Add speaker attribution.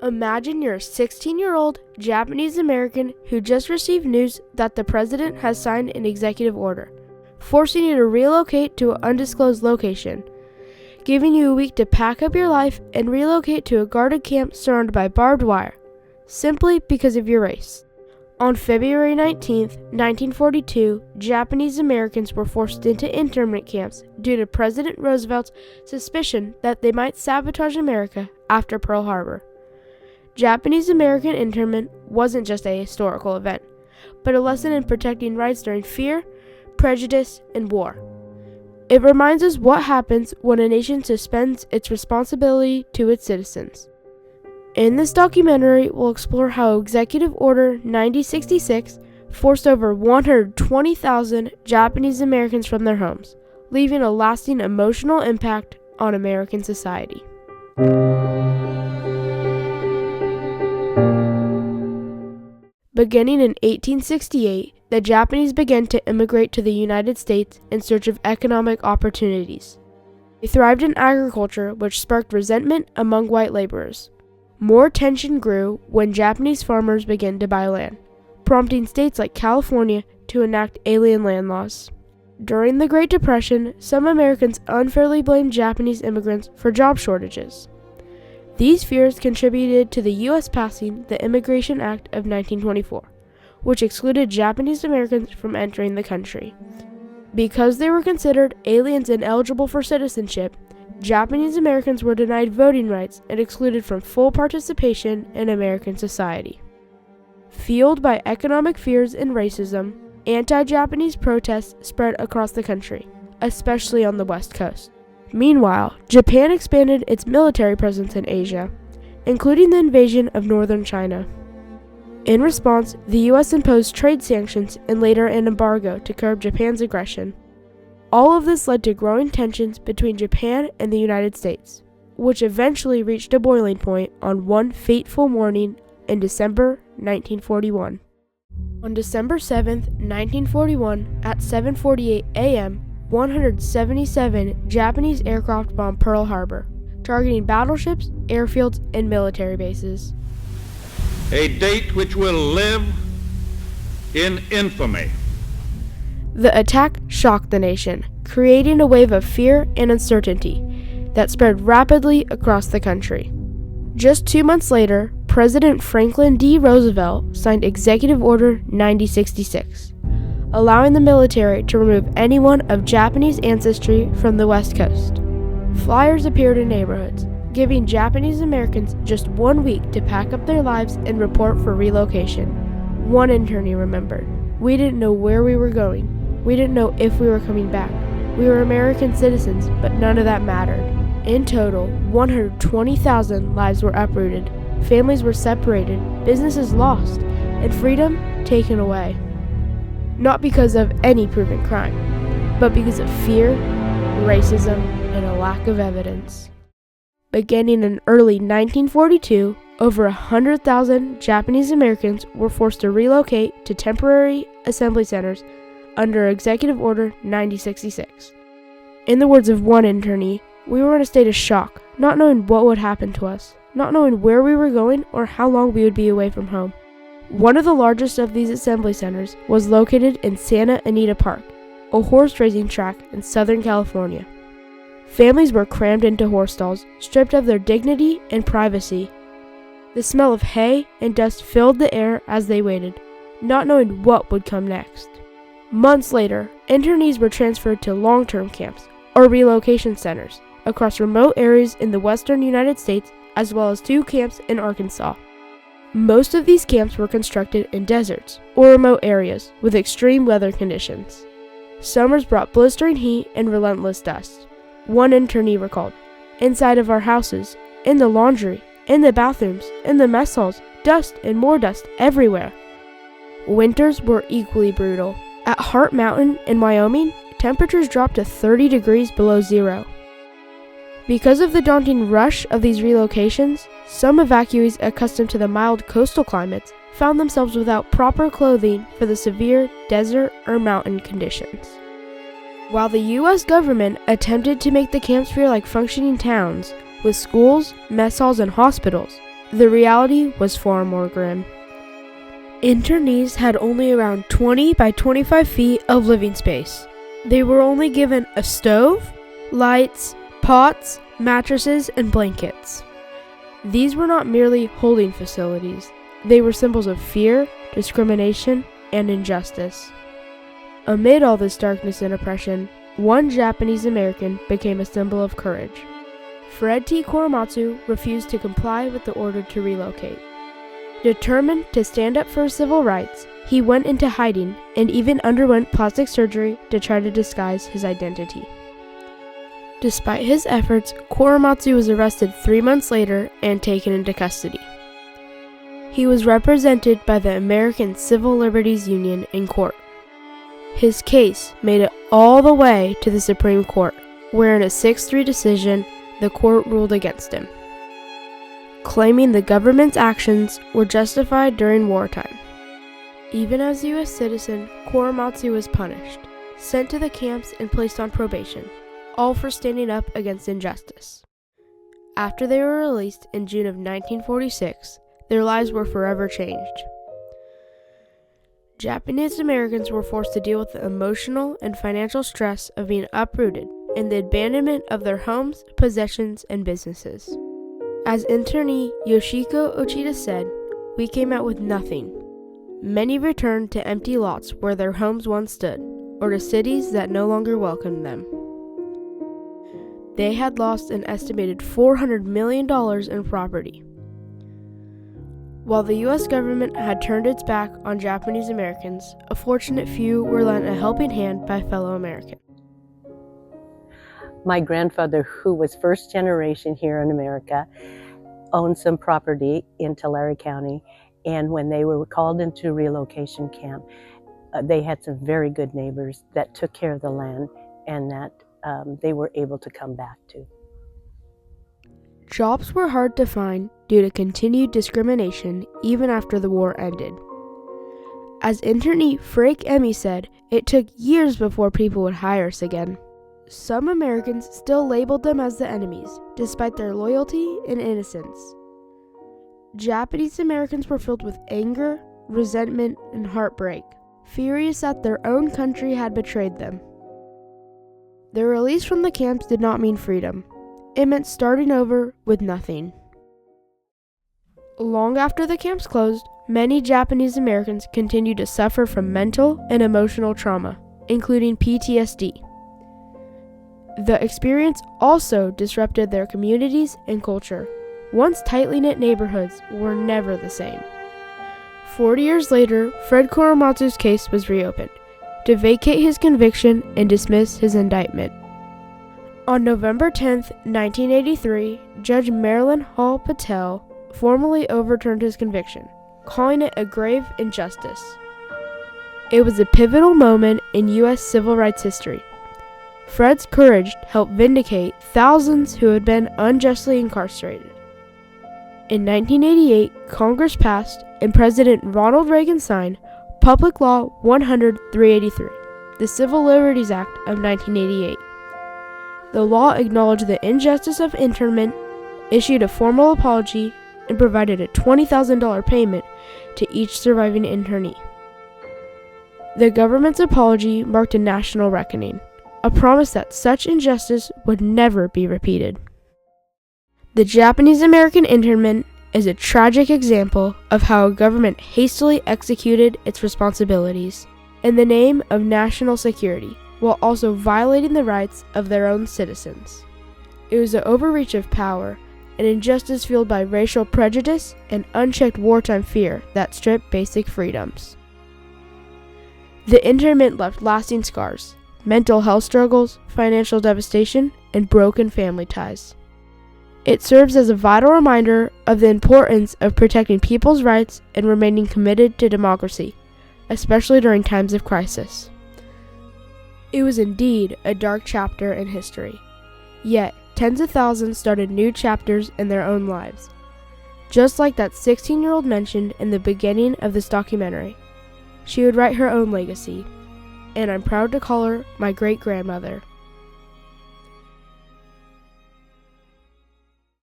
Speaker 1: Imagine you're a 16-year-old Japanese American who just received news that the president has signed an executive order, forcing you to relocate to an undisclosed location, giving you a week to pack up your life and relocate to a guarded camp surrounded by barbed wire, simply because of your race. On February 19, 1942, Japanese Americans were forced into internment camps due to President Roosevelt's suspicion that they might sabotage America after Pearl Harbor. Japanese American internment wasn't just a historical event, but a lesson in protecting rights during fear, prejudice, and war. It reminds us what happens when a nation suspends its responsibility to its citizens. In this documentary, we'll explore how Executive Order 9066 forced over 120,000 Japanese Americans from their homes, leaving a lasting emotional impact on American society. Beginning in 1868, the Japanese began to immigrate to the United States in search of economic opportunities. They thrived in agriculture, which sparked resentment among white laborers. More tension grew when Japanese farmers began to buy land, prompting states like California to enact alien land laws. During the Great Depression, some Americans unfairly blamed Japanese immigrants for job shortages. These fears contributed to the U.S. passing the Immigration Act of 1924, which excluded Japanese Americans from entering the country. Because they were considered aliens ineligible for citizenship, Japanese Americans were denied voting rights and excluded from full participation in American society. Fueled by economic fears and racism, anti-Japanese protests spread across the country, especially on the West Coast. Meanwhile, Japan expanded its military presence in Asia, including the invasion of northern China. In response, the U.S. imposed trade sanctions and later an embargo to curb Japan's aggression. All of this led to growing tensions between Japan and the United States, which eventually reached a boiling point on one fateful morning in December 1941. On December 7, 1941, at 7:48 a.m., 177 Japanese aircraft bombed Pearl Harbor, targeting battleships, airfields, and military bases.
Speaker 2: A date which will live in infamy.
Speaker 1: The attack shocked the nation, creating a wave of fear and uncertainty that spread rapidly across the country. Just 2 months later, President Franklin D. Roosevelt signed Executive Order 9066, allowing the military to remove anyone of Japanese ancestry from the West Coast. Flyers appeared in neighborhoods, giving Japanese Americans just 1 week to pack up their lives and report for relocation. One internee remembered, "We didn't know where we were going. We didn't know if we were coming back. We were American citizens, but none of that mattered." In total, 120,000 lives were uprooted, families were separated, businesses lost, and freedom taken away. Not because of any proven crime, but because of fear, racism, and a lack of evidence. Beginning in early 1942, over 100,000 Japanese Americans were forced to relocate to temporary assembly centers under Executive Order 9066. In the words of one internee, "We were in a state of shock, not knowing what would happen to us, not knowing where we were going or how long we would be away from home." One of the largest of these assembly centers was located in Santa Anita Park, a horse racing track in Southern California. Families were crammed into horse stalls, stripped of their dignity and privacy. The smell of hay and dust filled the air as they waited, not knowing what would come next. Months later, internees were transferred to long-term camps, or relocation centers, across remote areas in the western United States, as well as 2 camps in Arkansas. Most of these camps were constructed in deserts, or remote areas, with extreme weather conditions. Summers brought blistering heat and relentless dust. One internee recalled, "Inside of our houses, in the laundry, in the bathrooms, in the mess halls, dust and more dust everywhere." Winters were equally brutal. At Hart Mountain in Wyoming, temperatures dropped to 30 degrees below zero. Because of the daunting rush of these relocations, some evacuees accustomed to the mild coastal climates found themselves without proper clothing for the severe desert or mountain conditions. While the U.S. government attempted to make the camps feel like functioning towns, with schools, mess halls, and hospitals, the reality was far more grim. Internees had only around 20 by 25 feet of living space. They were only given a stove, lights, pots, mattresses, and blankets. These were not merely holding facilities. They were symbols of fear, discrimination, and injustice. Amid all this darkness and oppression, one Japanese American became a symbol of courage. Fred T. Korematsu refused to comply with the order to relocate. Determined to stand up for civil rights, he went into hiding and even underwent plastic surgery to try to disguise his identity. Despite his efforts, Korematsu was arrested 3 months later and taken into custody. He was represented by the American Civil Liberties Union in court. His case made it all the way to the Supreme Court, where in a 6-3 decision, the court ruled against him, claiming the government's actions were justified during wartime. Even as a U.S. citizen, Korematsu was punished, sent to the camps, and placed on probation, all for standing up against injustice. After they were released in June of 1946, their lives were forever changed. Japanese Americans were forced to deal with the emotional and financial stress of being uprooted and the abandonment of their homes, possessions, and businesses. As internee Yoshiko Ochida said, "We came out with nothing. Many returned to empty lots where their homes once stood, or to cities that no longer welcomed them." They had lost an estimated $400 million in property. While the U.S. government had turned its back on Japanese Americans, a fortunate few were lent a helping hand by fellow Americans.
Speaker 3: My grandfather, who was first generation here in America, owned some property in Tulare County, and when they were called into relocation camp, they had some very good neighbors that took care of the land and that they were able to come back to.
Speaker 1: Jobs were hard to find due to continued discrimination even after the war ended. As internee Frank Emmy said, it took years before people would hire us again. Some Americans still labeled them as the enemies, despite their loyalty and innocence. Japanese Americans were filled with anger, resentment, and heartbreak, furious that their own country had betrayed them. Their release from the camps did not mean freedom. It meant starting over with nothing. Long after the camps closed, many Japanese Americans continued to suffer from mental and emotional trauma, including PTSD. The experience also disrupted their communities and culture. Once tightly knit neighborhoods were never the same. 40 years later, Fred Korematsu's case was reopened to vacate his conviction and dismiss his indictment. On November 10, 1983, Judge Marilyn Hall Patel formally overturned his conviction, calling it a grave injustice. It was a pivotal moment in U.S. civil rights history. Fred's courage helped vindicate thousands who had been unjustly incarcerated. In 1988, Congress passed and President Ronald Reagan signed Public Law 100-383, the Civil Liberties Act of 1988. The law acknowledged the injustice of internment, issued a formal apology, and provided a $20,000 payment to each surviving internee. The government's apology marked a national reckoning, a promise that such injustice would never be repeated. The Japanese American internment is a tragic example of how a government hastily executed its responsibilities in the name of national security, while also violating the rights of their own citizens. It was an overreach of power, an injustice fueled by racial prejudice and unchecked wartime fear that stripped basic freedoms. The internment left lasting scars, mental health struggles, financial devastation, and broken family ties. It serves as a vital reminder of the importance of protecting people's rights and remaining committed to democracy, especially during times of crisis. It was indeed a dark chapter in history, yet tens of thousands started new chapters in their own lives, just like that 16-year-old mentioned in the beginning of this documentary. She would write her own legacy, and I'm proud to call her my great-grandmother.